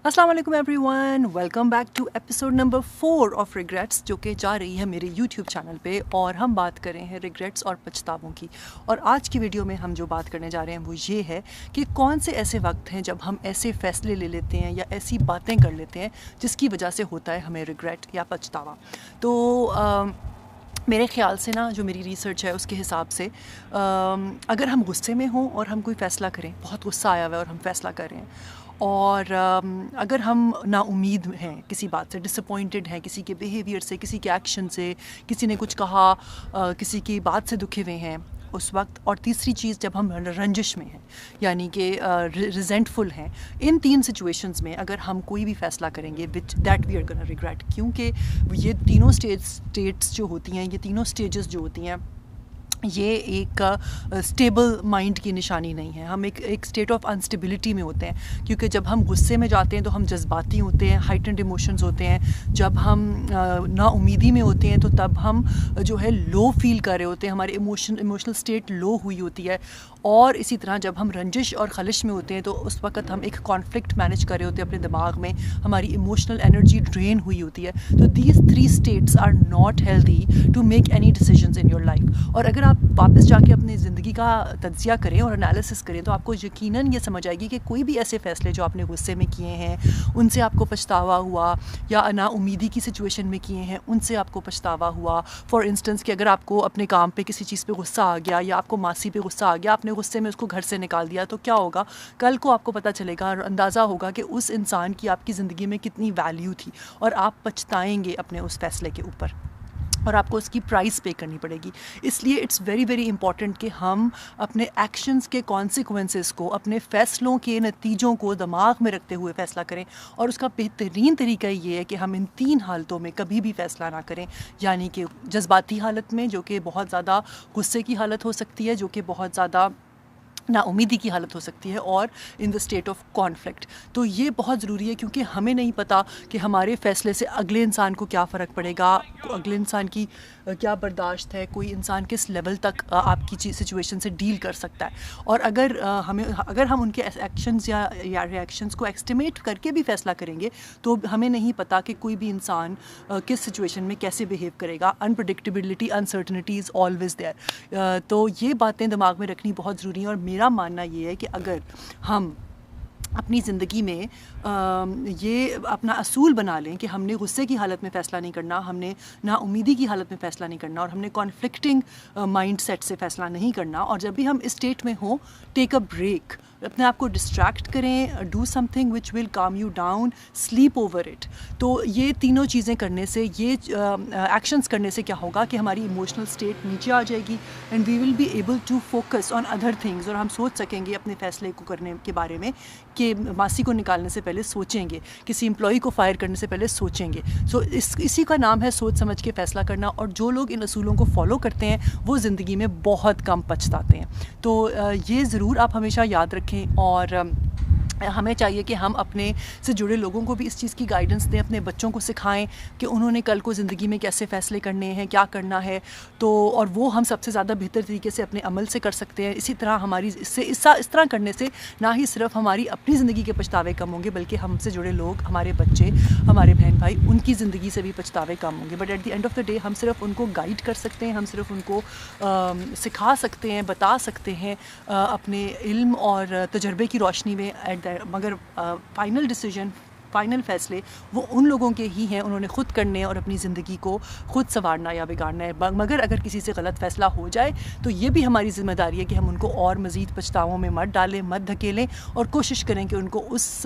अस्सलाम वालेकुम everyone, welcome back to episode number 4 of regrets, जो कि जा रही है मेरे यूट्यूब चैनल पे। और हम बात कर रहे हैं रिग्रेट्स और पछतावों की। और आज की वीडियो में हम जो बात करने जा रहे हैं वो ये है कि कौन से ऐसे वक्त हैं जब हम ऐसे फ़ैसले ले लेते हैं या ऐसी बातें कर लेते हैं जिसकी वजह से होता है हमें रिग्रेट या पछतावा। तो मेरे ख़्याल से ना, जो मेरी रिसर्च है उसके हिसाब से अगर हम गुस्से में हों और हम कोई फ़ैसला करें, बहुत गुस्सा आया हुआ है और हम फ़ैसला कर रहे हैं, और अगर हम नाउम्मीद हैं किसी बात से, डिसअपॉइंटेड हैं किसी के बिहेवियर से, किसी के एक्शन से, किसी ने कुछ कहा, किसी की बात से दुखे हुए हैं उस वक्त। और तीसरी चीज़, जब हम रंजिश में हैं यानी कि रिजेंटफुल हैं, इन 3 सिचुएशंस में अगर हम कोई भी फ़ैसला करेंगे which that we are gonna regret, क्योंकि ये तीनों स्टेट्स जो होती हैं, ये तीनों स्टेजेस जो होती हैं, ये एक स्टेबल माइंड की निशानी नहीं है। हम एक स्टेट ऑफ अनस्टेबिलिटी में होते हैं, क्योंकि जब हम गुस्से में जाते हैं तो हम जज्बाती होते हैं, हाइटेंड इमोशंस होते हैं। जब हम नाउमीदी में होते हैं तो तब हम जो है लो फील कर रहे होते हैं, हमारे इमोशनल स्टेट लो हुई होती है। और इसी तरह जब हम रंजिश और खलिश में होते हैं तो उस वक्त हम एक कॉन्फ्लिक्ट मैनेज कर रहे होते हैं अपने दिमाग में, हमारी इमोशनल एनर्जी ड्रेन हुई होती है। तो these 3 states are not healthy to make any decisions in your life. और अगर आप वापस जाके अपनी ज़िंदगी का तज्जिया करें और एनालिसिस करें तो आपको यकीनन ये समझ आएगी कि कोई भी ऐसे फ़ैसले जो आपने गुस्से में किए हैं उनसे आपको पछतावा हुआ, या नाउमीदी की सिचुएशन में किए हैं उनसे आपको पछतावा हुआ। फॉर इंस्टेंस कि अगर आपको अपने काम पे किसी चीज़ पे गुस्सा आ गया, या आपको मासी पे गुस्सा आ गया, आपने गुस्से में उसको घर से निकाल दिया, तो क्या होगा? कल को आपको पता चलेगा और अंदाज़ा होगा कि उस इंसान की आपकी ज़िंदगी में कितनी वैल्यू थी, और आप पछताएंगे अपने उस फ़ैसले के ऊपर, और आपको उसकी प्राइस पे करनी पड़ेगी। इसलिए इट्स वेरी वेरी इंपॉर्टेंट कि हम अपने एक्शंस के कॉन्सिक्वेंसेस को, अपने फ़ैसलों के नतीजों को दिमाग में रखते हुए फ़ैसला करें। और उसका बेहतरीन तरीका ये है कि हम इन 3 हालतों में कभी भी फ़ैसला ना करें, यानी कि जज्बाती हालत में, जो कि बहुत ज़्यादा गुस्से की हालत हो सकती है, जो कि बहुत ज़्यादा नाउमीदी की हालत हो सकती है, और in the state of conflict. तो ये बहुत ज़रूरी है, क्योंकि हमें नहीं पता कि हमारे फ़ैसले से अगले इंसान को क्या फ़र्क पड़ेगा, अगले इंसान की क्या बर्दाश्त है, कोई इंसान किस लेवल तक आपकी सिचुएशन से डील कर सकता है। और अगर हम उनके एक्शंस या रिएक्शंस को एस्टिमेट करके भी फ़ैसला करेंगे तो हमें नहीं पता कि कोई भी इंसान किस सिचुएशन में कैसे बिहेव करेगा। Unpredictability, uncertainty is always there. तो ये बातें दिमाग में रखनी बहुत ज़रूरी है। और मेरा मानना ये है कि अगर हम अपनी ज़िंदगी में ये अपना असूल बना लें कि हमने गुस्से की हालत में फ़ैसला नहीं करना, हमने नाउमीदी की हालत में फ़ैसला नहीं करना, और हमने कॉन्फ्लिक्टिंग माइंड सेट से फ़ैसला नहीं करना, और जब भी हम इस स्टेट में हों, टेक अ ब्रेक, अपने आप को डिस्ट्रैक्ट करें, डू समथिंग विच विल काम you down, sleep over it. तो ये तीनों चीज़ें करने से, ये एक्शंस करने से क्या होगा कि हमारी इमोशनल स्टेट नीचे आ जाएगी, and we will be able to focus on other things. और हम सोच सकेंगे अपने फ़ैसले को करने के बारे में, कि मासी को निकालने से पहले सोचेंगे, किसी एम्प्लॉई को फायर करने से पहले सोचेंगे। सो इसी का नाम है सोच समझ के फ़ैसला करना। और जो लोग इन असूलों को फॉलो करते हैं वो ज़िंदगी में बहुत कम पछताते हैं। तो ये ज़रूर आप हमेशा याद रखें। और हमें चाहिए कि हम अपने से जुड़े लोगों को भी इस चीज़ की गाइडेंस दें, अपने बच्चों को सिखाएं कि उन्होंने कल को ज़िंदगी में कैसे फ़ैसले करने हैं, क्या करना है। तो और वो हम सबसे ज़्यादा बेहतर तरीके से अपने अमल से कर सकते हैं। इसी तरह हमारी इस तरह करने से ना ही सिर्फ हमारी अपनी ज़िंदगी के पछतावे कम होंगे, बल्कि हमसे जुड़े लोग, हमारे बच्चे, हमारे बहन भाई, उनकी ज़िंदगी से भी पछतावे कम होंगे। But at the end of the day हम सिर्फ उनको गाइड कर सकते हैं, हम सिर्फ उनको सिखा सकते हैं, बता सकते हैं अपने इल्म और तजर्बे की रोशनी में। मगर फ़ाइनल डिसीजन, फ़ाइनल फ़ैसले वो उन लोगों के ही हैं, उन्होंने ख़ुद करने हैं और अपनी ज़िंदगी को ख़ुद संवारना या बिगाड़ना है। मगर अगर किसी से गलत फ़ैसला हो जाए तो ये भी हमारी ज़िम्मेदारी है कि हम उनको और मज़ीद पछतावों में मत डालें, मत धकेलें, और कोशिश करें कि उनको उस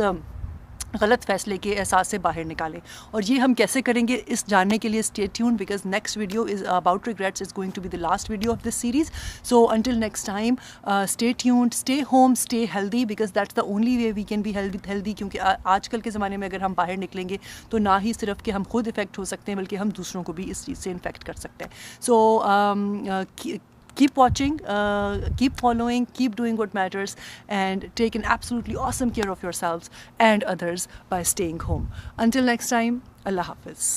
गलत फ़ैसले के एहसास से बाहर निकालें। और ये हम कैसे करेंगे, इस जानने के लिए stay tuned, because next video is about regrets is going to be the last video of this series. So until next time, stay tuned, stay home, stay healthy, because that's the only way we can be healthy. क्योंकि आजकल के ज़माने में अगर हम बाहर निकलेंगे तो ना ही सिर्फ कि हम खुद इफ़ेक्ट हो सकते हैं, बल्कि हम दूसरों को भी इस चीज़ से इन्फेक्ट कर सकते हैं। सो keep watching, keep following, keep doing what matters, and take an absolutely awesome care of yourselves and others by staying home. Until next time, Allah Hafiz.